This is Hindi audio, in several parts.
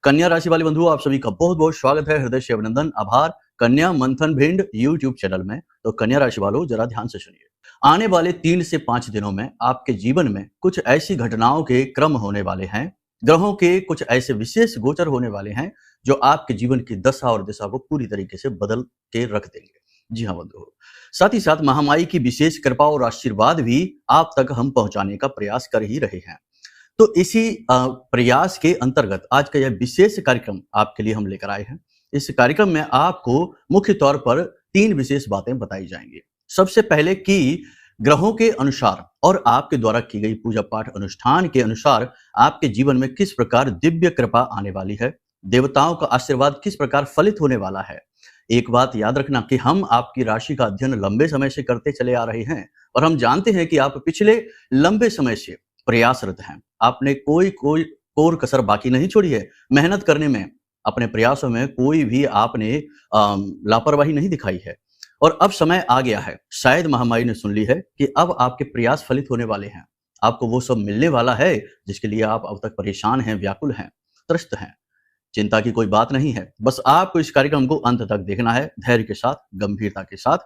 कन्या राशि वाले बंधुओं, आप सभी का बहुत बहुत स्वागत है, हृदय से अभिनंदन, आभार कन्या मंथन भिंड यूट्यूब चैनल में। तो कन्या राशि वालों, जरा ध्यान से सुनिए। आने वाले 3 से 5 दिनों में आपके जीवन में कुछ ऐसी घटनाओं के क्रम होने वाले हैं, ग्रहों के कुछ ऐसे विशेष गोचर होने वाले हैं जो आपके जीवन की दशा और दिशा को पूरी तरीके से बदल के रख देंगे। जी हाँ बंधुओं, साथ ही साथ महामाई की विशेष कृपा और आशीर्वाद भी आप तक हम पहुंचाने का प्रयास कर ही रहे हैं। तो इसी प्रयास के अंतर्गत आज का यह विशेष कार्यक्रम आपके लिए हम लेकर आए हैं। इस कार्यक्रम में आपको मुख्य तौर पर 3 विशेष बातें बताई जाएंगी। सबसे पहले कि ग्रहों के अनुसार और आपके द्वारा की गई पूजा पाठ अनुष्ठान के अनुसार आपके जीवन में किस प्रकार दिव्य कृपा आने वाली है, देवताओं का आशीर्वाद किस प्रकार फलित होने वाला है। एक बात याद रखना कि हम आपकी राशि का अध्ययन लंबे समय से करते चले आ रहे हैं और हम जानते हैं कि आप पिछले लंबे समय से प्रयासरत हैं। आपने कोई कोर कसर बाकी नहीं छोड़ी है। मेहनत करने में, अपने प्रयासों में कोई भी आपने लापरवाही नहीं दिखाई है और अब समय आ गया है। शायद महामाई ने सुन ली है कि अब आपके प्रयास फलित होने वाले हैं। आपको वो सब मिलने वाला है जिसके लिए आप अब तक परेशान हैं, व्याकुल हैं, त्रस्त हैं। चिंता की कोई बात नहीं है। बस आपको इस कार्यक्रम को अंत तक देखना है, धैर्य के साथ, गंभीरता के साथ।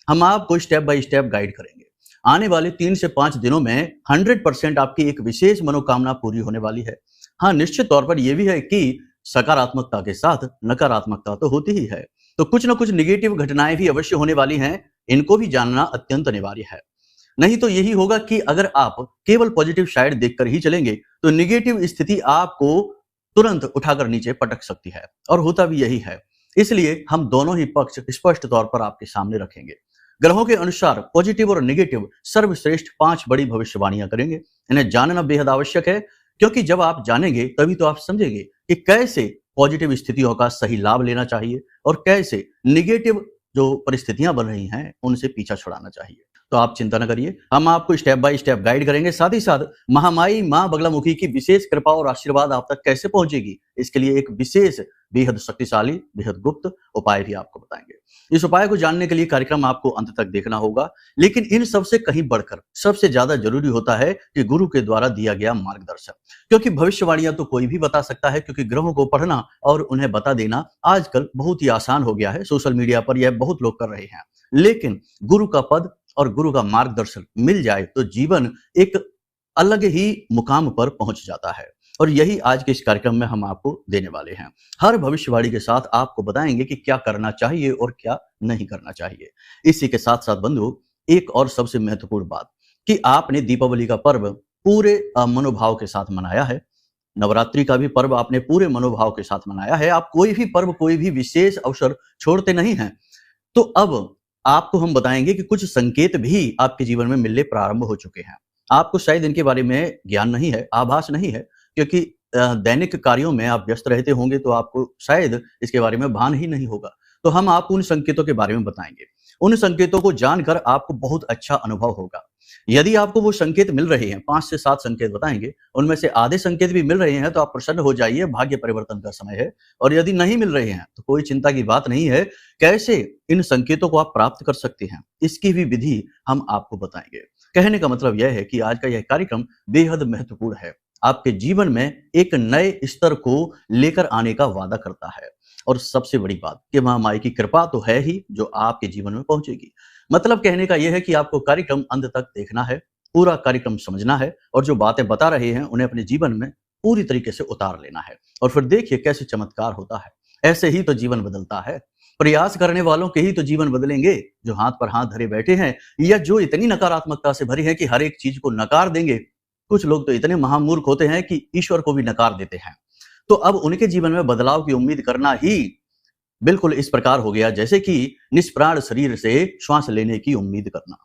हम आपको स्टेप बाय स्टेप गाइड करेंगे। आने वाले 3 से 5 दिनों में 100% आपकी एक विशेष मनोकामना पूरी होने वाली है। हाँ, निश्चित तौर पर यह भी है कि सकारात्मकता के साथ नकारात्मकता तो होती ही है। तो कुछ न कुछ निगेटिव घटनाएं भी अवश्य होने वाली हैं। इनको भी जानना अत्यंत अनिवार्य है। नहीं तो यही होगा कि अगर आप केवल पॉजिटिव साइड देखकर ही चलेंगे तो निगेटिव स्थिति आपको तुरंत उठाकर नीचे पटक सकती है और होता भी यही है। इसलिए हम दोनों ही पक्ष स्पष्ट तौर पर आपके सामने रखेंगे। ग्रहों के अनुसार पॉजिटिव और नेगेटिव सर्वश्रेष्ठ 5 बड़ी भविष्यवाणियां करेंगे। इन्हें जानना बेहद आवश्यक है, क्योंकि जब आप जानेंगे तभी तो आप समझेंगे कि कैसे पॉजिटिव स्थितियों का सही लाभ लेना चाहिए और कैसे नेगेटिव जो परिस्थितियां बन रही हैं उनसे पीछा छुड़ाना चाहिए। तो आप चिंता न करिए, हम आपको स्टेप बाय स्टेप गाइड करेंगे। साथ ही साथ महामाई मां बगलामुखी की विशेष कृपा और आशीर्वाद आप तक कैसे पहुंचेगी, इसके लिए एक विशेष, बेहद शक्तिशाली, बेहद गुप्त उपाय भी आपको बताएंगे। इस उपाय को जानने के लिए कार्यक्रम आपको अंत तक देखना होगा। लेकिन इन सबसे कहीं बढ़कर सबसे ज्यादा जरूरी होता है कि गुरु के द्वारा दिया गया मार्गदर्शन, क्योंकि भविष्यवाणियां तो कोई भी बता सकता है, क्योंकि ग्रहों को पढ़ना और उन्हें बता देना आजकल बहुत ही आसान हो गया है। सोशल मीडिया पर यह बहुत लोग कर रहे हैं। लेकिन गुरु का पद और गुरु का मार्गदर्शन मिल जाए तो जीवन एक अलग ही मुकाम पर पहुंच जाता है। और यही आज के इस कार्यक्रम में हम आपको देने वाले हैं। हर भविष्यवाणी के साथ आपको बताएंगे कि क्या करना चाहिए और क्या नहीं करना चाहिए। इसी के साथ साथ बंधु, एक और सबसे महत्वपूर्ण बात कि आपने दीपावली का पर्व पूरे मनोभाव के साथ मनाया है। नवरात्रि का भी पर्व आपने पूरे मनोभाव के साथ मनाया है। आप कोई भी पर्व, कोई भी विशेष अवसर छोड़ते नहीं हैं। तो अब आपको हम बताएंगे कि कुछ संकेत भी आपके जीवन में मिलने प्रारंभ हो चुके हैं। आपको शायद इनके बारे में ज्ञान नहीं है, आभास नहीं है, क्योंकि दैनिक कार्यों में आप व्यस्त रहते होंगे तो आपको शायद इसके बारे में भान ही नहीं होगा। तो हम आपको उन संकेतों के बारे में बताएंगे। उन संकेतों को जानकर आपको बहुत अच्छा अनुभव होगा। यदि आपको वो संकेत मिल रहे हैं, 5 से 7 संकेत बताएंगे, उनमें से आधे संकेत भी मिल रहे हैं तो आप प्रसन्न हो जाइए, भाग्य परिवर्तन का समय है। और यदि नहीं मिल रहे हैं तो कोई चिंता की बात नहीं है। कैसे इन संकेतों को आप प्राप्त कर सकते हैं, इसकी भी विधि हम आपको बताएंगे। कहने का मतलब यह है कि आज का यह कार्यक्रम बेहद महत्वपूर्ण है। आपके जीवन में एक नए स्तर को लेकर आने का वादा करता है। और सबसे बड़ी बात कि महामाई की कृपा तो है ही जो आपके जीवन में पहुंचेगी। मतलब कहने का यह है कि आपको कार्यक्रम अंत तक देखना है, पूरा कार्यक्रम समझना है और जो बातें बता रहे हैं उन्हें अपने जीवन में पूरी तरीके से उतार लेना है। और फिर देखिए कैसे चमत्कार होता है। ऐसे ही तो जीवन बदलता है। प्रयास करने वालों के ही तो जीवन बदलेंगे। जो हाथ पर हाथ धरे बैठे हैं या जो इतनी नकारात्मकता से भरे हैं कि हर एक चीज को नकार देंगे। कुछ लोग तो इतने महामूर्ख होते हैं कि ईश्वर को भी नकार देते हैं। तो अब उनके जीवन में बदलाव की उम्मीद करना ही बिल्कुल इस प्रकार हो गया जैसे कि निष्प्राण शरीर से श्वास लेने की उम्मीद करना।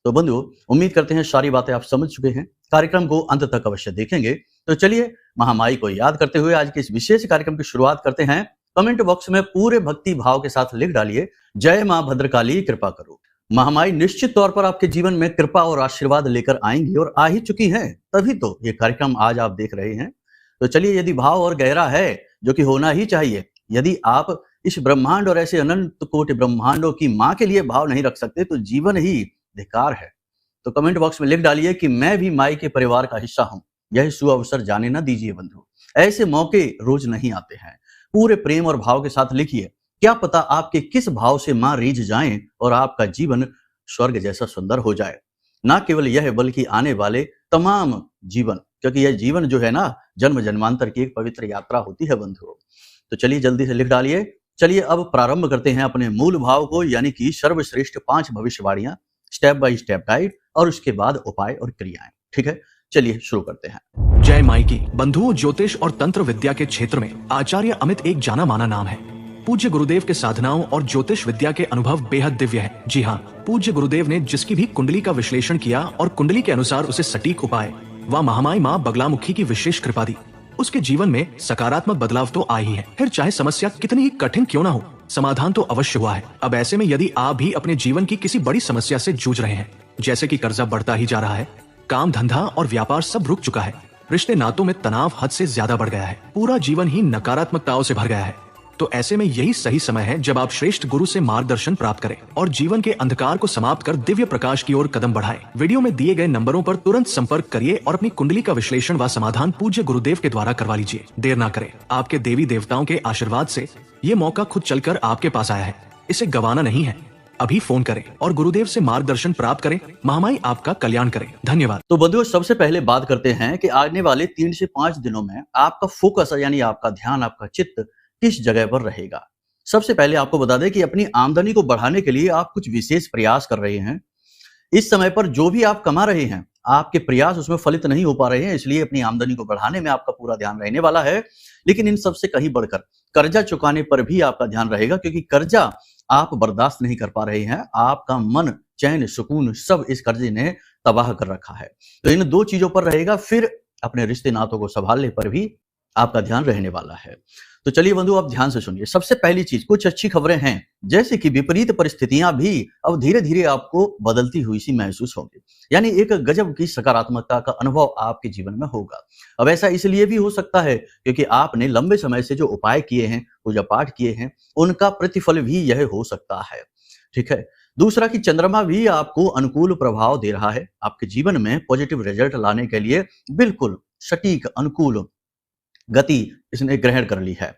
तो बंधु, उम्मीद करते हैं सारी बातें आप समझ चुके हैं। कार्यक्रम को अंत तक अवश्य देखेंगे। तो चलिए महामाई को याद करते हुए आज के इस विशेष कार्यक्रम की शुरुआत करते हैं। कमेंट बॉक्स में पूरे भक्ति भाव के साथ लिख डालिए, जय मां भद्रकाली कृपा करो। महामाई निश्चित तौर पर आपके जीवन में कृपा और आशीर्वाद लेकर आएंगी और आ ही चुकी हैं, तभी तो ये कार्यक्रम आज आप देख रहे हैं। तो चलिए, यदि भाव और गहरा है, जो कि होना ही चाहिए, यदि आप इस ब्रह्मांड और ऐसे अनंत कोटि ब्रह्मांडों की मां के लिए भाव नहीं रख सकते तो जीवन ही धिक्कार है। तो कमेंट बॉक्स में लिख डालिए कि मैं भी माई के परिवार का हिस्सा हूं। यह शुभ अवसर जाने ना दीजिए बंधु। ऐसे मौके रोज नहीं आते हैं। पूरे प्रेम और भाव के साथ लिखिए, क्या पता आपके किस भाव से मां रीझ जाएं और आपका जीवन स्वर्ग जैसा सुंदर हो जाए। ना केवल यह बल्कि आने वाले तमाम जीवन, क्योंकि यह जीवन जो है ना, जन्म जन्मांतर की एक पवित्र यात्रा होती है बंधुओं। तो चलिए जल्दी से लिख डालिए। चलिए अब प्रारंभ करते हैं अपने मूल भाव को, यानी कि सर्वश्रेष्ठ 5 भविष्यवाणियां, स्टेप बाय स्टेप गाइड और उसके बाद उपाय और क्रियाएं। ठीक है, चलिए शुरू करते हैं। जय माइकी बंधुओं, ज्योतिष और तंत्र विद्या के क्षेत्र में आचार्य अमित एक जाना माना नाम है। पूज्य गुरुदेव के साधनाओं और ज्योतिष विद्या के अनुभव बेहद दिव्य है। जी हाँ, पूज्य गुरुदेव ने जिसकी भी कुंडली का विश्लेषण किया और कुंडली के अनुसार उसे सटीक उपाय व महामाई माँ बगलामुखी की विशेष कृपा दी, उसके जीवन में सकारात्मक बदलाव तो आए ही है। फिर चाहे समस्या कितनी ही कठिन क्यों ना हो, समाधान तो अवश्य हुआ है। अब ऐसे में यदि आप भी अपने जीवन की किसी बड़ी समस्या से जूझ रहे हैं, जैसे कि कर्जा बढ़ता ही जा रहा है, काम धंधा और व्यापार सब रुक चुका है, रिश्ते नातों में तनाव हद से ज्यादा बढ़ गया है, पूरा जीवन ही नकारात्मकताओं से भर गया है, तो ऐसे में यही सही समय है जब आप श्रेष्ठ गुरु से मार्गदर्शन प्राप्त करें और जीवन के अंधकार को समाप्त कर दिव्य प्रकाश की ओर कदम बढ़ाएं। वीडियो में दिए गए नंबरों पर तुरंत संपर्क करिए और अपनी कुंडली का विश्लेषण व समाधान पूज्य गुरुदेव के द्वारा करवा लीजिए। देर ना करें, आपके देवी देवताओं के आशीर्वाद से ये मौका खुद चलकर आपके पास आया है, इसे गंवाना नहीं है। अभी फोन करें और गुरुदेव से मार्गदर्शन प्राप्त करें। महामाई आपका कल्याण करें। धन्यवाद। तो बंधुओं, सबसे पहले बात करते हैं कि आने वाले 3 से 5 दिनों में आपका फोकस, यानी आपका ध्यान, आपका चित्त किस जगह पर रहेगा। सबसे पहले आपको बता दें कि अपनी आमदनी को बढ़ाने के लिए आप कुछ विशेष प्रयास कर रहे हैं। इस समय पर जो भी आप कमा रहे हैं, आपके प्रयास उसमें फलित नहीं हो पा रहे हैं, इसलिए अपनी आमदनी को बढ़ाने में आपका पूरा ध्यान रहने वाला है। लेकिन इन सबसे कहीं बढ़कर कर्जा चुकाने पर भी आपका ध्यान रहेगा, क्योंकि कर्जा आप बर्दाश्त नहीं कर पा रहे हैं। आपका मन, चैन, सुकून सब इस कर्जे ने तबाह कर रखा है। तो इन 2 चीजों पर रहेगा। फिर अपने रिश्ते नातों को संभालने पर भी आपका ध्यान रहने वाला है। तो चलिए बंधु, आप ध्यान से सुनिए। सबसे पहली चीज, कुछ अच्छी खबरें हैं, जैसे कि विपरीत परिस्थितियां भी अब धीरे धीरे आपको बदलती हुई सी महसूस होंगी, यानी एक गजब की सकारात्मकता का अनुभव आपके जीवन में होगा। अब ऐसा इसलिए भी हो सकता है क्योंकि आपने लंबे समय से जो उपाय किए हैं, पूजा पाठ किए हैं, उनका प्रतिफल भी यह हो सकता है। ठीक है। दूसरा कि चंद्रमा भी आपको अनुकूल प्रभाव दे रहा है, आपके जीवन में पॉजिटिव रिजल्ट लाने के लिए बिल्कुल सटीक अनुकूल गति इसने ग्रहण कर ली है।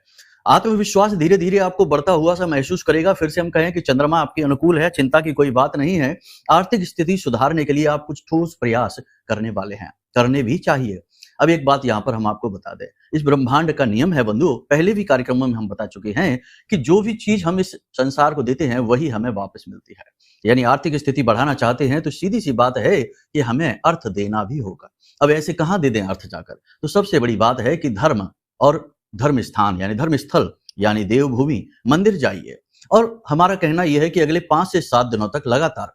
आत्मविश्वास धीरे धीरे आपको बढ़ता हुआ सा महसूस करेगा। फिर से हम कहें कि चंद्रमा आपके अनुकूल है, चिंता की कोई बात नहीं है। आर्थिक स्थिति सुधारने के लिए आप कुछ ठोस प्रयास करने वाले हैं, करने भी चाहिए। अब एक बात यहाँ पर हम आपको बता दें, इस ब्रह्मांड का नियम है बंधु, पहले भी कार्यक्रमों में हम बता चुके हैं कि जो भी चीज हम इस संसार को देते हैं वही हमें वापस मिलती है। यानी आर्थिक स्थिति बढ़ाना चाहते हैं तो सीधी सी बात है कि हमें अर्थ देना भी होगा। अब ऐसे कहाँ दे दें अर्थ जाकर? तो सबसे बड़ी बात है कि धर्म और धर्म स्थान, यानी धर्म स्थल, यानी देवभूमि, मंदिर जाइए। और हमारा कहना यह है कि अगले 5 से 7 दिनों तक लगातार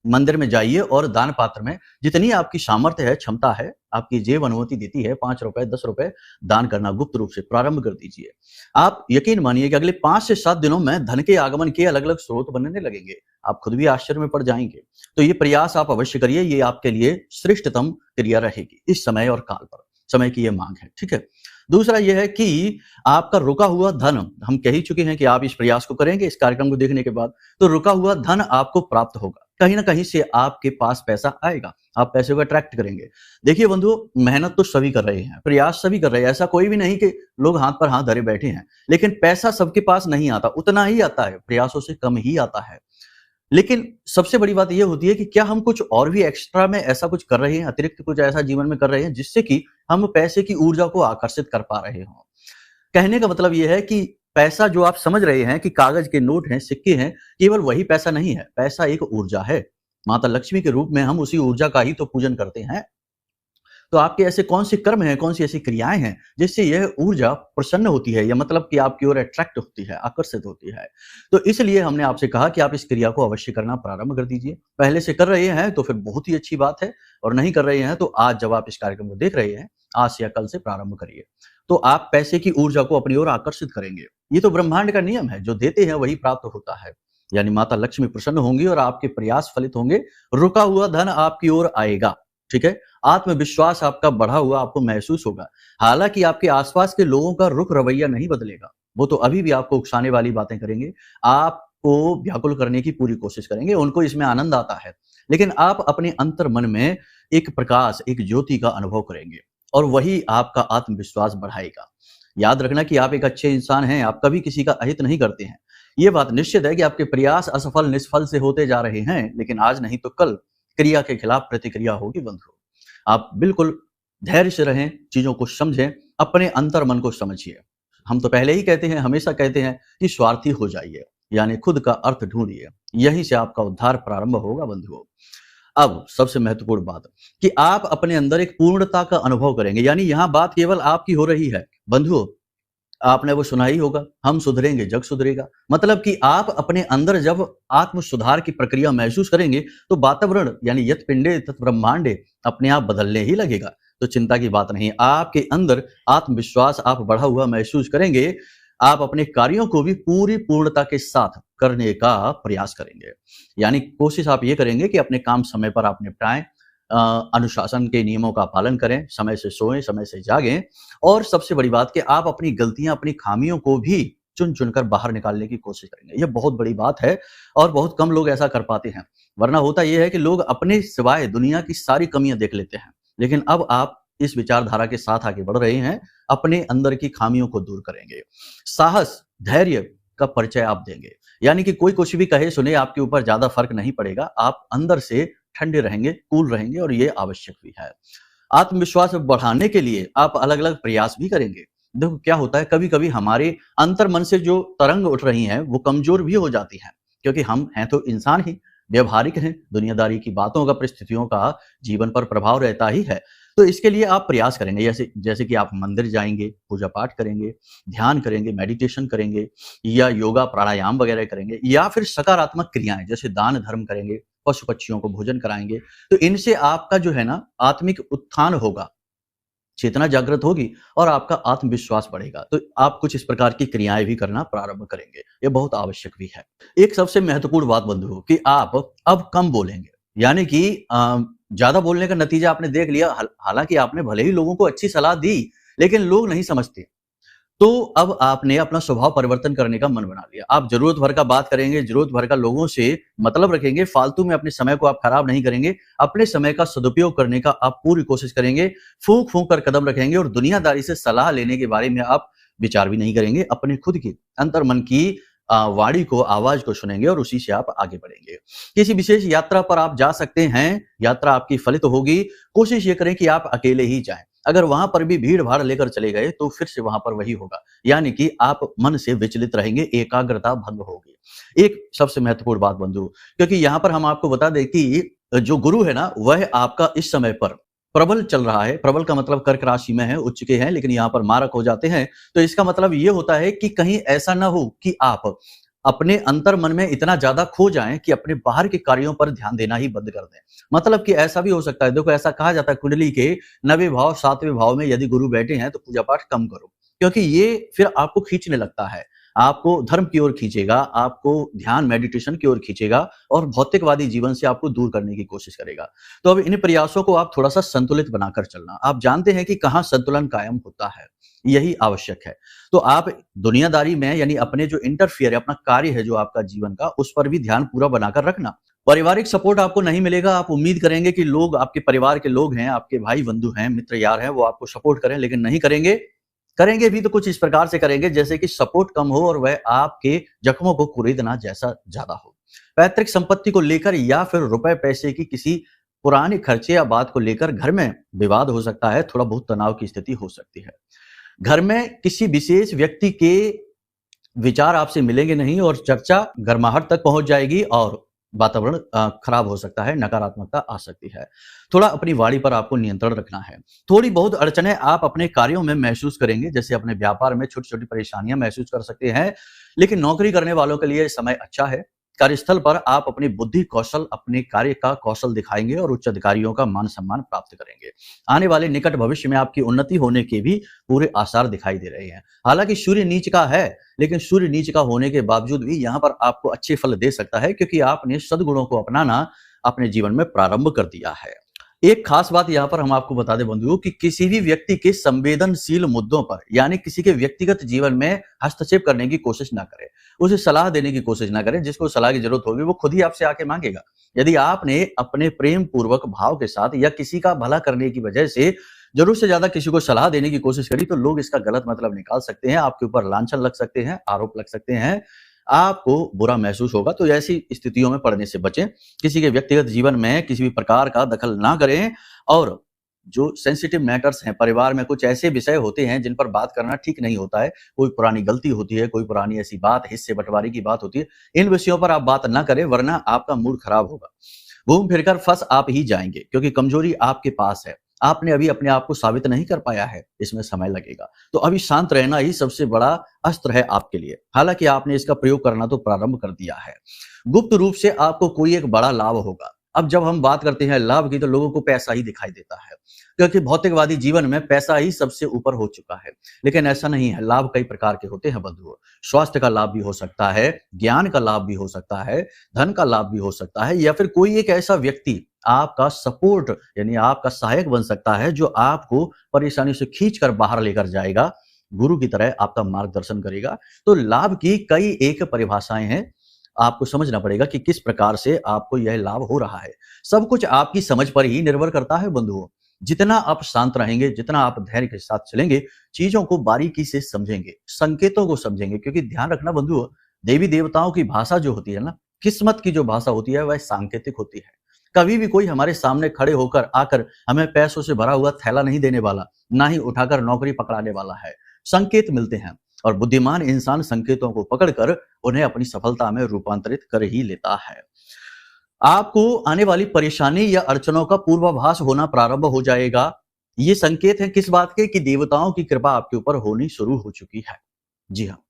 मंदिर में जाइए और दान पात्र में जितनी आपकी सामर्थ्य है, क्षमता है, आपकी जेब अनुमति देती है, 5 रुपए 10 रुपए दान करना गुप्त रूप से प्रारंभ कर दीजिए। आप यकीन मानिए कि अगले 5 से 7 दिनों में धन के आगमन के अलग अलग स्रोत बनने लगेंगे। आप खुद भी आश्चर्य में पड़ जाएंगे। तो ये प्रयास आप अवश्य करिए, ये आपके लिए श्रेष्ठतम क्रिया रहेगी इस समय और काल पर। समय की ये मांग है। ठीक है। दूसरा यह है कि आपका रुका हुआ धन, हम कह ही चुके हैं कि आप इस प्रयास को करेंगे इस कार्यक्रम को देखने के बाद, तो रुका हुआ धन आपको प्राप्त होगा। कहीं ना कहीं से आपके पास पैसा आएगा, आप पैसे को अट्रैक्ट करेंगे। देखिए बंधुओं, मेहनत तो सभी कर रहे हैं, प्रयास सभी कर रहे हैं, ऐसा कोई भी नहीं कि लोग हाथ पर हाथ धरे बैठे हैं। लेकिन पैसा सबके पास नहीं आता, उतना ही आता है, प्रयासों से कम ही आता है। लेकिन सबसे बड़ी बात यह होती है कि क्या हम कुछ और भी एक्स्ट्रा में ऐसा कुछ कर रहे हैं, अतिरिक्त कुछ ऐसा जीवन में कर रहे हैं जिससे कि हम पैसे की ऊर्जा को आकर्षित कर पा रहे हों। कहने का मतलब यह है कि पैसा जो आप समझ रहे हैं कि कागज के नोट हैं, सिक्के हैं, केवल वही पैसा नहीं है। पैसा एक ऊर्जा है। माता लक्ष्मी के रूप में हम उसी ऊर्जा का ही तो पूजन करते हैं। तो आपके ऐसे कौन से कर्म हैं, कौन सी ऐसी क्रियाएं हैं जिससे यह ऊर्जा प्रसन्न होती है, या मतलब कि आपकी ओर अट्रैक्ट होती है, आकर्षित होती है। तो इसलिए हमने आपसे कहा कि आप इस क्रिया को अवश्य करना प्रारंभ कर दीजिए। पहले से कर रहे हैं तो फिर बहुत ही अच्छी बात है, और नहीं कर रहे हैं तो आज जब आप इस कार्यक्रम को देख रहे हैं, आज या कल से प्रारंभ करिए। तो आप पैसे की ऊर्जा को अपनी ओर आकर्षित करेंगे। ये तो ब्रह्मांड का नियम है, जो देते हैं वही प्राप्त होता है। यानी माता लक्ष्मी प्रसन्न होंगी और आपके प्रयास फलित होंगे, रुका हुआ धन आपकी ओर आएगा। ठीक है। आत्मविश्वास आपका बढ़ा हुआ आपको महसूस होगा। हालांकि आपके आसपास के लोगों का रुख रवैया नहीं बदलेगा, वो तो अभी भी आपको उकसाने वाली बातें करेंगे, आपको व्याकुल करने की पूरी कोशिश करेंगे, उनको इसमें आनंद आता है। लेकिन आप अपने अंतर मन में एक प्रकाश, एक ज्योति का अनुभव करेंगे। और वही आपका आत्मविश्वास बढ़ाएगा। याद रखना कि आप एक अच्छे इंसान हैं, आप कभी किसी का अहित नहीं करते हैं। ये बात निश्चित है कि आपके प्रयास असफल निष्फल से होते जा रहे हैं, लेकिन आज नहीं तो कल क्रिया के खिलाफ प्रतिक्रिया होगी बंधुओं। आप बिल्कुल धैर्य से रहें, चीजों को समझें, अपने अंतर मन को समझिए। हम तो पहले ही कहते हैं, हमेशा कहते हैं कि स्वार्थी हो जाइए, यानी खुद का अर्थ ढूंढिए। यहीं से आपका उद्धार प्रारंभ होगा बंधुओं। अब सबसे महत्वपूर्ण बात कि आप अपने अंदर एक पूर्णता का अनुभव करेंगे, यानी यहाँ बात केवल आपकी हो रही है बंधुओं। आपने वो सुना ही होगा, हम सुधरेंगे जग सुधरेगा। मतलब कि आप अपने अंदर जब आत्म सुधार की प्रक्रिया महसूस करेंगे तो वातावरण यानी यत् पिंडे तत् ब्रह्मांडे अपने आप बदलने ही लगेगा। तो चिंता की बात नहीं है, आपके अंदर आत्मविश्वास आप बढ़ा हुआ महसूस करेंगे। आप अपने कार्यों को भी पूरी पूर्णता के साथ करने का प्रयास करेंगे, यानी कोशिश आप ये करेंगे कि अपने काम समय पर आप निपटाएं, अनुशासन के नियमों का पालन करें, समय से सोएं, समय से जागें, और सबसे बड़ी बात कि आप अपनी गलतियां, अपनी खामियों को भी चुन चुनकर बाहर निकालने की कोशिश करेंगे। यह बहुत बड़ी बात है और बहुत कम लोग ऐसा कर पाते हैं। वरना होता यह है कि लोग अपने सिवाय दुनिया की सारी कमियां देख लेते हैं, लेकिन अब आप इस विचारधारा के साथ आगे बढ़ रहे हैं, अपने अंदर की खामियों को दूर करेंगे। साहस, धैर्य का परिचय आप देंगे, यानी कि कोई कुछ भी कहे सुने आपके ऊपर ज्यादा फर्क नहीं पड़ेगा। आप अंदर से ठंडे रहेंगे, कूल रहेंगे, और ये आवश्यक भी है। आत्मविश्वास बढ़ाने के लिए आप अलग अलग प्रयास भी करेंगे। देखो क्या होता है, कभी कभी हमारे अंतर मन से जो तरंग उठ रही हैं वो कमजोर भी हो जाती हैं, क्योंकि हम हैं तो इंसान ही, व्यवहारिक हैं, दुनियादारी की बातों का, परिस्थितियों का जीवन पर प्रभाव रहता ही है। तो इसके लिए आप प्रयास करेंगे, जैसे जैसे कि आप मंदिर जाएंगे, पूजा पाठ करेंगे, ध्यान करेंगे, मेडिटेशन करेंगे, या योगा प्राणायाम वगैरह करेंगे, या फिर सकारात्मक क्रियाएं जैसे दान धर्म करेंगे, पशु पक्षियों को भोजन कराएंगे। तो इनसे आपका जो है ना आत्मिक उत्थान होगा, चेतना जागृत होगी और आपका आत्मविश्वास बढ़ेगा। तो आप कुछ इस प्रकार की क्रियाएं भी करना प्रारंभ करेंगे, ये बहुत आवश्यक भी है। एक सबसे महत्वपूर्ण बात बंधुओं कि आप अब कम बोलेंगे, यानी कि ज्यादा बोलने का नतीजा आपने देख लिया। हालांकि आपने भले ही लोगों को अच्छी सलाह दी, लेकिन लोग नहीं समझते। तो अब आपने अपना स्वभाव परिवर्तन करने का मन बना लिया। आप जरूरत भर का बात करेंगे, जरूरत भर का लोगों से मतलब रखेंगे, फालतू में अपने समय को आप खराब नहीं करेंगे। अपने समय का सदुपयोग करने का आप पूरी कोशिश करेंगे, फूंक फूंक कर कदम रखेंगे, और दुनियादारी से सलाह लेने के बारे में आप विचार भी नहीं करेंगे। अपने खुद की अंतर मन की वाणी को, आवाज को सुनेंगे और उसी से आप आगे बढ़ेंगे। किसी विशेष यात्रा पर आप जा सकते हैं, यात्रा आपकी फलित होगी। कोशिश ये करें कि आप अकेले ही जाएं। अगर वहां पर भी भीड़ भाड़ लेकर चले गए तो फिर से वहां पर वही होगा, यानी कि आप मन से विचलित रहेंगे, एकाग्रता भंग होगी। एक सबसे महत्वपूर्ण बात बंधु, क्योंकि यहाँ पर हम आपको बता दें कि जो गुरु है ना, वह आपका इस समय पर प्रबल चल रहा है। प्रबल का मतलब कर्क राशि में है, उच्च के हैं, लेकिन यहाँ पर मारक हो जाते हैं। तो इसका मतलब ये होता है कि कहीं ऐसा ना हो कि आप अपने अंतर मन में इतना ज्यादा खो जाएं कि अपने बाहर के कार्यों पर ध्यान देना ही बंद कर दें। मतलब कि ऐसा भी हो सकता है, देखो ऐसा कहा जाता है कुंडली के 9वें भाव 7वें भाव में यदि गुरु बैठे हैं तो पूजा पाठ कम करो, क्योंकि ये फिर आपको खींचने लगता है, आपको धर्म की ओर खींचेगा, आपको ध्यान मेडिटेशन की ओर खींचेगा और भौतिकवादी जीवन से आपको दूर करने की कोशिश करेगा। तो अब इन प्रयासों को आप थोड़ा सा संतुलित बनाकर चलना। आप जानते हैं कि कहाँ संतुलन कायम होता है, यही आवश्यक है। तो आप दुनियादारी में यानी अपने जो इंटरफियर है, अपना कार्य है जो आपका जीवन का, उस पर भी ध्यान पूरा बनाकर रखना। पारिवारिक सपोर्ट आपको नहीं मिलेगा। आप उम्मीद करेंगे कि लोग, आपके परिवार के लोग हैं, आपके भाई बंधु हैं, मित्र यार हैं, वो आपको सपोर्ट करें, लेकिन नहीं करेंगे। करेंगे भी तो कुछ इस प्रकार से करेंगे जैसे कि सपोर्ट कम हो और वह आपके जख्मों को कुरेदना जैसा ज्यादा हो। पैतृक संपत्ति को लेकर या फिर रुपए पैसे की किसी पुराने खर्चे या बात को लेकर घर में विवाद हो सकता है, थोड़ा बहुत तनाव की स्थिति हो सकती है। घर में किसी विशेष व्यक्ति के विचार आपसे मिलेंगे नहीं और चर्चा गर्माहट तक पहुंच जाएगी और वातावरण खराब हो सकता है, नकारात्मकता आ सकती है। थोड़ा अपनी वाणी पर आपको नियंत्रण रखना है। थोड़ी बहुत अड़चने आप अपने कार्यों में महसूस करेंगे, जैसे अपने व्यापार में छोटी छोटी परेशानियां महसूस कर सकते हैं, लेकिन नौकरी करने वालों के लिए समय अच्छा है। कार्यस्थल पर आप अपनी बुद्धि कौशल, अपने कार्य का कौशल दिखाएंगे और उच्च अधिकारियों का मान सम्मान प्राप्त करेंगे। आने वाले निकट भविष्य में आपकी उन्नति होने के भी पूरे आसार दिखाई दे रहे हैं। हालांकि सूर्य नीच का है, लेकिन सूर्य नीच का होने के बावजूद भी यहाँ पर आपको अच्छे फल दे सकता है, क्योंकि आपने सद्गुणों को अपनाना अपने जीवन में प्रारंभ कर दिया है। एक खास बात यहाँ पर हम आपको बता दें बंधुओं कि किसी भी व्यक्ति के संवेदनशील मुद्दों पर, यानी किसी के व्यक्तिगत जीवन में हस्तक्षेप करने की कोशिश ना करें, उसे सलाह देने की कोशिश ना करें। जिसको सलाह की जरूरत होगी वो खुद ही आपसे आके मांगेगा। यदि आपने अपने प्रेम पूर्वक भाव के साथ या किसी का भला करने की वजह से जरूरत से ज्यादा किसी को सलाह देने की कोशिश करी तो लोग इसका गलत मतलब निकाल सकते हैं, आपके ऊपर लांछन लग सकते हैं, आरोप लग सकते हैं, आपको बुरा महसूस होगा। तो ऐसी स्थितियों में पड़ने से बचें। किसी के व्यक्तिगत जीवन में किसी भी प्रकार का दखल ना करें। और जो सेंसिटिव मैटर्स हैं, परिवार में कुछ ऐसे विषय होते हैं जिन पर बात करना ठीक नहीं होता है, कोई पुरानी गलती होती है, कोई पुरानी ऐसी बात, हिस्से बंटवारे की बात होती है, इन विषयों पर आप बात ना करें, वरना आपका मूड खराब होगा। घूम फिरकर फंस आप ही जाएंगे, क्योंकि कमजोरी आपके पास है, आपने अभी अपने आप को साबित नहीं कर पाया है, इसमें समय लगेगा। तो अभी शांत रहना ही सबसे बड़ा अस्त्र है आपके लिए। हालांकि आपने इसका प्रयोग करना तो प्रारंभ कर दिया है। गुप्त रूप से आपको कोई एक बड़ा लाभ होगा। अब जब हम बात करते हैं लाभ की, तो लोगों को पैसा ही दिखाई देता है, क्योंकि भौतिकवादी जीवन में पैसा ही सबसे ऊपर हो चुका है। लेकिन ऐसा नहीं है। लाभ कई प्रकार के होते हैं बंधुओं। स्वास्थ्य का लाभ भी हो सकता है, ज्ञान का लाभ भी हो सकता है, धन का लाभ भी हो सकता है, या फिर कोई एक ऐसा व्यक्ति आपका सपोर्ट यानी आपका सहायक बन सकता है, जो आपको परेशानी से खींच कर बाहर लेकर जाएगा, गुरु की तरह आपका मार्गदर्शन करेगा। तो लाभ की कई एक परिभाषाएं हैं, आपको समझना पड़ेगा कि किस प्रकार से आपको यह लाभ हो रहा है। सब कुछ आपकी समझ पर ही निर्भर करता है बंधुओं। जितना आप शांत रहेंगे, जितना आप धैर्य के साथ चलेंगे, चीजों को बारीकी से समझेंगे, संकेतों को समझेंगे, क्योंकि ध्यान रखना बंधुओं, देवी देवताओं की भाषा जो होती है ना, किस्मत की जो भाषा होती है, वह सांकेतिक होती है। कभी भी कोई हमारे सामने खड़े होकर आकर हमें पैसों से भरा हुआ थैला नहीं देने वाला, ना ही उठाकर नौकरी पकड़ाने वाला है। संकेत मिलते हैं, और बुद्धिमान इंसान संकेतों को पकड़कर उन्हें अपनी सफलता में रूपांतरित कर ही लेता है। आपको आने वाली परेशानी या अड़चनों का पूर्वाभास होना प्रारंभ हो जाएगा। ये संकेत है किस बात के? कि देवताओं की कृपा आपके ऊपर होनी शुरू हो चुकी है। जी हाँ,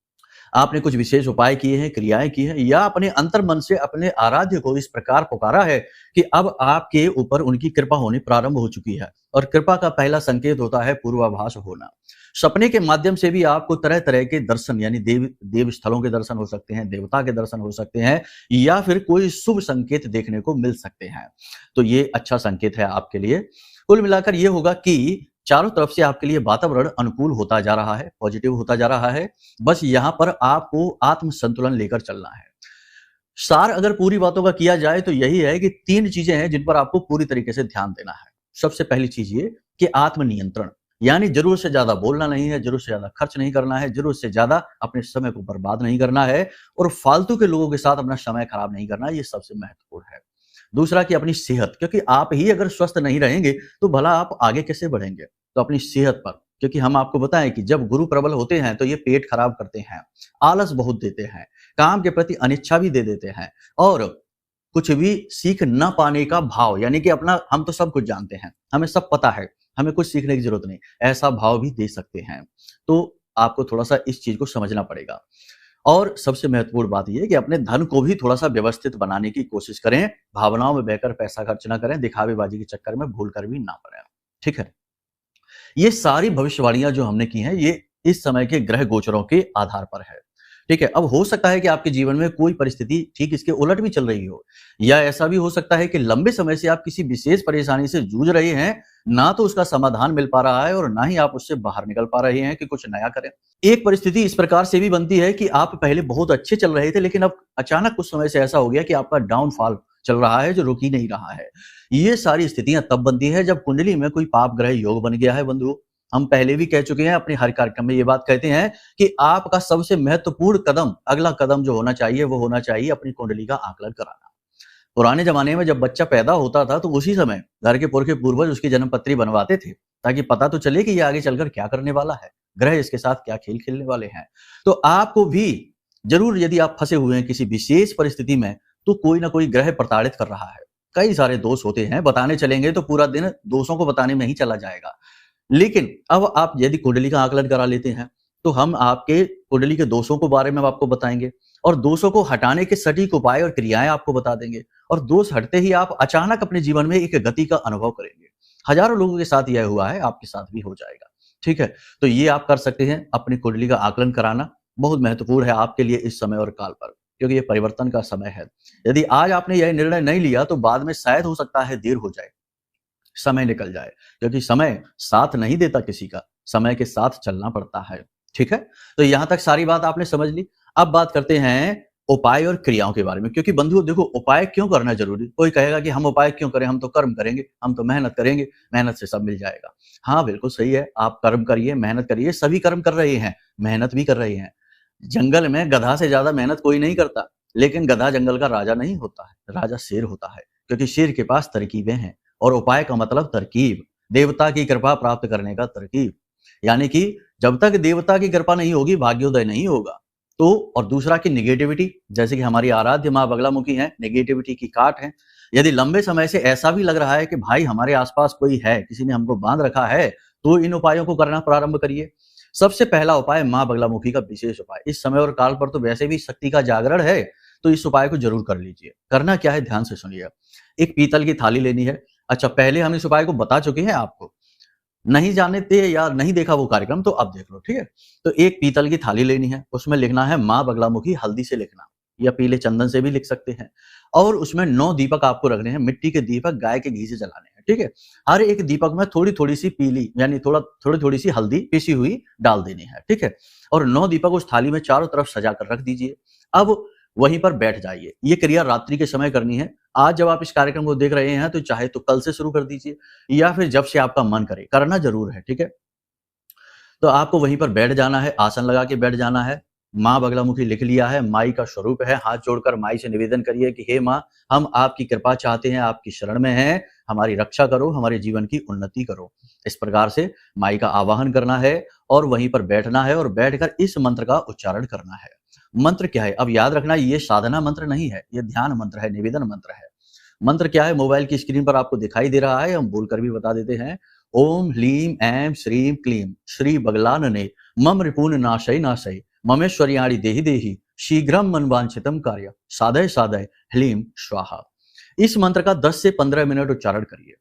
आपने कुछ विशेष उपाय किए हैं, क्रियाएं की हैं, या अपने अंतर मन से अपने आराध्य को इस प्रकार पुकारा है कि अब आपके ऊपर उनकी कृपा होनी प्रारंभ हो चुकी है। और कृपा का पहला संकेत होता है पूर्वाभास होना। सपने के माध्यम से भी आपको तरह तरह के दर्शन, यानी देव स्थलों के दर्शन हो सकते हैं, देवता के दर्शन हो सकते हैं, या फिर कोई शुभ संकेत देखने को मिल सकते हैं। तो ये अच्छा संकेत है आपके लिए। कुल मिलाकर ये होगा कि चारों तरफ से आपके लिए वातावरण अनुकूल होता जा रहा है, पॉजिटिव होता जा रहा है। बस यहाँ पर आपको आत्म संतुलन लेकर चलना है। सार अगर पूरी बातों का किया जाए तो यही है कि 3 चीजें हैं जिन पर आपको पूरी तरीके से ध्यान देना है। सबसे पहली चीज ये कि आत्म नियंत्रण, यानी जरूरत से ज्यादा बोलना नहीं है, जरूरत से ज्यादा खर्च नहीं करना है, जरूरत से ज्यादा अपने समय को बर्बाद नहीं करना है, और फालतू के लोगों के साथ अपना समय खराब नहीं करना है। ये सबसे महत्वपूर्ण है। दूसरा कि अपनी सेहत, क्योंकि आप ही अगर स्वस्थ नहीं रहेंगे तो भला आप आगे कैसे बढ़ेंगे। तो अपनी सेहत पर, क्योंकि हम आपको बताएं कि जब गुरु प्रबल होते हैं तो ये पेट खराब करते हैं, आलस बहुत देते हैं, काम के प्रति अनिच्छा भी दे देते हैं, और कुछ भी सीख न पाने का भाव, यानी कि अपना हम तो सब कुछ जानते हैं, हमें सब पता है, हमें कुछ सीखने की जरूरत नहीं, ऐसा भाव भी दे सकते हैं। तो आपको थोड़ा सा इस चीज को समझना पड़ेगा। और सबसे महत्वपूर्ण बात यह है कि अपने धन को भी थोड़ा सा व्यवस्थित बनाने की कोशिश करें। भावनाओं में बहकर पैसा खर्च ना करें, दिखावेबाजी के चक्कर में भूल कर भी ना पड़े। ठीक है, ये सारी भविष्यवाणियां जो हमने की हैं, ये इस समय के ग्रह गोचरों के आधार पर है। ठीक है, अब हो सकता है कि आपके जीवन में कोई परिस्थिति ठीक इसके उलट भी चल रही हो, या ऐसा भी हो सकता है कि लंबे समय से आप किसी विशेष परेशानी से जूझ रहे हैं, ना तो उसका समाधान मिल पा रहा है और ना ही आप उससे बाहर निकल पा रहे हैं कि कुछ नया करें। एक परिस्थिति इस प्रकार से भी बनती है कि आप पहले बहुत अच्छे चल रहे थे, लेकिन अब अचानक कुछ समय से ऐसा हो गया कि आपका डाउनफॉल चल रहा है जो रुक ही नहीं रहा है। ये सारी स्थितियां तब बनती है जब कुंडली में कोई पाप ग्रह योग बन गया है बंधुओं। हम पहले भी कह चुके हैं, अपने हर कार्यक्रम में ये बात कहते हैं कि आपका सबसे महत्वपूर्ण कदम, अगला कदम जो होना चाहिए वो होना चाहिए अपनी कुंडली का आकलन कराना। पुराने जमाने में जब बच्चा पैदा होता था तो उसी समय घर के पुरखे पूर्वज उसकी जन्म पत्री बनवाते थे, ताकि पता तो चले कि ये आगे चलकर क्या करने वाला है, ग्रह इसके साथ क्या खेल खेलने वाले हैं। तो आपको भी जरूर, यदि आप फंसे हुए हैं किसी विशेष परिस्थिति में, तो कोई ना कोई ग्रह प्रताड़ित कर रहा है। कई सारे दोष होते हैं, बताने चलेंगे तो पूरा दिन दोषों को बताने में ही चला जाएगा। लेकिन अब आप यदि कुंडली का आकलन करा लेते हैं तो हम आपके कुंडली के दोषों के बारे में आपको बताएंगे, और दोषों को हटाने के सटीक उपाय और क्रियाएं आपको बता देंगे, और दोष हटते ही आप अचानक अपने जीवन में एक गति का अनुभव करेंगे। हजारों लोगों के साथ यह हुआ है, आपके साथ भी हो जाएगा। ठीक है, तो ये आप कर सकते हैं। अपनी कुंडली का आकलन कराना बहुत महत्वपूर्ण है आपके लिए इस समय और काल पर, क्योंकि ये परिवर्तन का समय है। यदि आज आपने यह निर्णय नहीं लिया तो बाद में शायद हो सकता है देर हो जाए, समय निकल जाए, क्योंकि समय साथ नहीं देता किसी का, समय के साथ चलना पड़ता है। ठीक है, तो यहां तक सारी बात आपने समझ ली। अब बात करते हैं उपाय और क्रियाओं के बारे में। क्योंकि बंधुओं देखो, उपाय क्यों करना जरूरी? कोई कहेगा कि हम उपाय क्यों करें, हम तो कर्म करेंगे, हम तो मेहनत करेंगे, मेहनत से सब मिल जाएगा। हाँ बिल्कुल सही है, आप कर्म करिए, मेहनत करिए, सभी कर्म कर रहे हैं, मेहनत भी कर रहे हैं। जंगल में गधा से ज्यादा मेहनत कोई नहीं करता, लेकिन गधा जंगल का राजा नहीं होता है, राजा शेर होता है, क्योंकि शेर के पास तरकीबें हैं। और उपाय का मतलब तरकीब, देवता की कृपा प्राप्त करने का तरकीब। यानी कि जब तक देवता की कृपा नहीं होगी, भाग्योदय नहीं होगा। तो और दूसरा कि निगेटिविटी, जैसे कि हमारी आराध्य माँ बगलामुखी है, निगेटिविटी की काट है। यदि लंबे समय से ऐसा भी लग रहा है कि भाई हमारे आसपास कोई है, किसी ने हमको बांध रखा है, तो इन उपायों को करना प्रारंभ करिए। सबसे पहला उपाय माँ बगलामुखी का विशेष उपाय। इस समय और काल पर तो वैसे भी शक्ति का जागरण है, तो इस उपाय को जरूर कर लीजिए। करना क्या है, ध्यान से सुनिए। एक पीतल की थाली लेनी है। अच्छा, पहले हम इस उपाय को बता चुके हैं आपको, नहीं जानते या नहीं देखा वो कार्यक्रम तो अब देख लो, ठीक है। तो एक पीतल की थाली लेनी है, उसमें लिखना है माँ बगलामुखी, हल्दी से लिखना या पीले चंदन से भी लिख सकते हैं। और उसमें 9 दीपक आपको रखने हैं, मिट्टी के दीपक, गाय के घी से जलाने हैं, ठीक है। हर एक दीपक में थोड़ी थोड़ी सी पीली यानी थोड़ी थोड़ी सी हल्दी पिसी हुई डाल देनी है, ठीक है। और 9 दीपक उस थाली में चारों तरफ सजा कर रख दीजिए। अब वहीं पर बैठ जाइए। ये क्रिया रात्रि के समय करनी है। आज जब आप इस कार्यक्रम को देख रहे हैं तो चाहे तो कल से शुरू कर दीजिए या फिर जब से आपका मन करे, करना जरूर है, ठीक है। तो आपको वहीं पर बैठ जाना है, आसन लगा के बैठ जाना है। माँ बगलामुखी लिख लिया है, माई का स्वरूप है, हाथ जोड़कर माई से निवेदन करिए कि हे माँ, हम आपकी कृपा चाहते हैं, आपकी शरण में हैं, हमारी रक्षा करो, हमारे जीवन की उन्नति करो। इस प्रकार से माई का आवाहन करना है और वहीं पर बैठना है और बैठकर इस मंत्र का उच्चारण करना है। मंत्र क्या है? अब याद रखना, ये साधना मंत्र नहीं है, ये ध्यान मंत्र है, निवेदन मंत्र है। मंत्र क्या है? मोबाइल की स्क्रीन पर आपको दिखाई दे रहा है, हम बोलकर भी बता देते हैं। ओम ह्लीम ऐं श्रीम क्लीम श्री बगलानने मम रिपुन नाशय नाशय ममेश्वर्याणि देहि देहि शीघ्रम मनवांछितम कार्य साधय साधय ह्लीम स्वाहा। इस मंत्र का 10 से 15 मिनट उच्चारण करिए।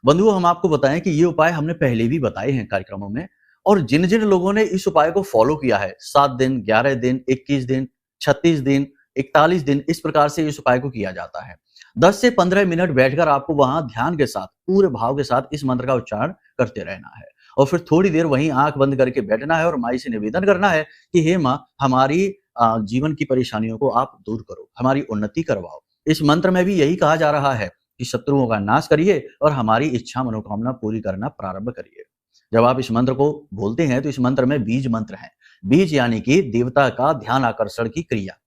बंधुओं, हम आपको बताएं कि ये उपाय हमने पहले भी बताए हैं कार्यक्रमों में, और जिन जिन लोगों ने इस उपाय को फॉलो किया है, 7 दिन, 11 दिन, 21 दिन, 36 दिन, 41 दिन, इस प्रकार से इस उपाय को किया जाता है। 10 से 15 मिनट बैठकर आपको वहां ध्यान के साथ, पूरे भाव के साथ इस मंत्र का उच्चारण करते रहना है और फिर थोड़ी देर वहीं आंख बंद करके बैठना है और माई से निवेदन करना है कि हे माँ, हमारी जीवन की परेशानियों को आप दूर करो, हमारी उन्नति करवाओ। इस मंत्र में भी यही कहा जा रहा है कि शत्रुओं का नाश करिए और हमारी इच्छा मनोकामना पूरी करना प्रारंभ करिए। जब आप इस मंत्र को बोलते हैं तो इस मंत्र में बीज मंत्र है। बीज यानी कि देवता का ध्यान आकर्षण की क्रिया,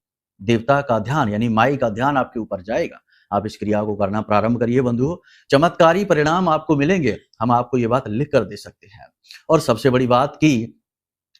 देवता का ध्यान यानी माई का ध्यान आपके ऊपर जाएगा। आप इस क्रिया को करना प्रारंभ करिए बंधुओं, चमत्कारी परिणाम आपको मिलेंगे, हम आपको ये बात लिख कर दे सकते हैं। और सबसे बड़ी बात कि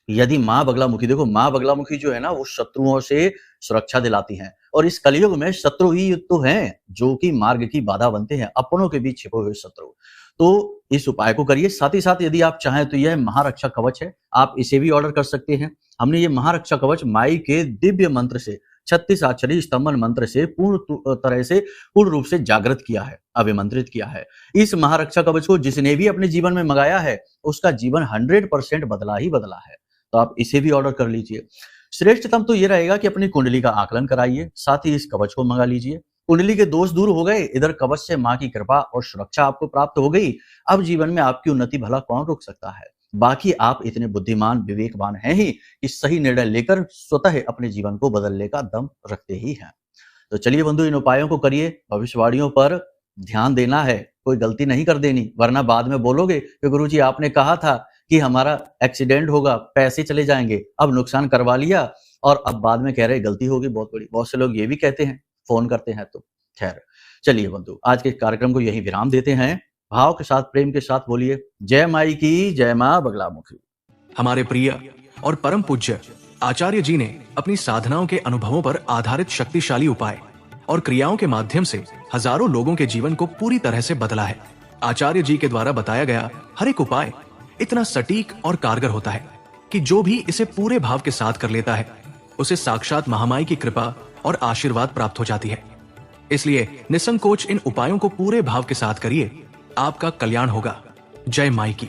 यदि माँ बगलामुखी, देखो माँ बगलामुखी जो है ना, वो शत्रुओं से सुरक्षा दिलाती हैं और इस कलयुग में शत्रु ही तो हैं जो कि मार्ग की बाधा बनते हैं, अपनों के बीच छिपे हुए शत्रु। तो इस उपाय को करिए। साथ ही साथ यदि आप चाहें तो यह महारक्षा कवच है, आप इसे भी ऑर्डर कर सकते हैं। हमने ये महारक्षा कवच माई के दिव्य मंत्र से, 36 अक्षरी स्तंभन मंत्र से पूर्ण रूप से जागृत किया है, अभिमंत्रित किया है। इस महारक्षा कवच को जिसने भी अपने जीवन में मंगाया है, उसका जीवन 100% बदला ही बदला है। तो आप इसे भी ऑर्डर कर लीजिए। श्रेष्ठतम तो ये रहेगा कि अपनी कुंडली का आकलन कराइए, साथ ही इस कवच को मंगा लीजिए। कुंडली के दोष दूर हो गए, इधर कवच से माँ की कृपा और सुरक्षा आपको प्राप्त हो गई। अब जीवन में आपकी उन्नति भला कौन रोक सकता है? बाकी आप इतने बुद्धिमान विवेकवान हैं ही कि सही निर्णय लेकर स्वतः अपने जीवन को बदलने का दम रखते ही हैं। तो चलिए बंधु, इन उपायों को करिए। भविष्यवाणियों पर ध्यान देना है, कोई गलती नहीं कर देनी, वरना बाद में बोलोगे कि गुरुजी आपने कहा था कि हमारा एक्सीडेंट होगा, पैसे चले जाएंगे, अब नुकसान करवा लिया और अब बाद में कह रहे गलती होगी बहुत बड़ी। बहुत से लोग ये भी कहते हैं, फोन करते हैं। तो खैर चलिए बंधु, आज के कार्यक्रम को यही विराम देते हैं। भाव के साथ, प्रेम के साथ बोलिए जय माई की, जय मां बगलामुखी। हमारे प्रिय और परम पूज्य आचार्य जी ने अपनी साधनाओं के अनुभवों पर आधारित शक्तिशाली उपाय और क्रियाओं के माध्यम से हजारों लोगों के जीवन को पूरी तरह से बदला है। आचार्य जी के द्वारा बताया गया हर एक उपाय इतना सटीक और कारगर होता है कि जो भी इसे पूरे भाव के साथ कर लेता है, उसे साक्षात महामाई की कृपा और आशीर्वाद प्राप्त हो जाती है। इसलिए निसंकोच इन उपायों को पूरे भाव के साथ करिए, आपका कल्याण होगा। जय माई की।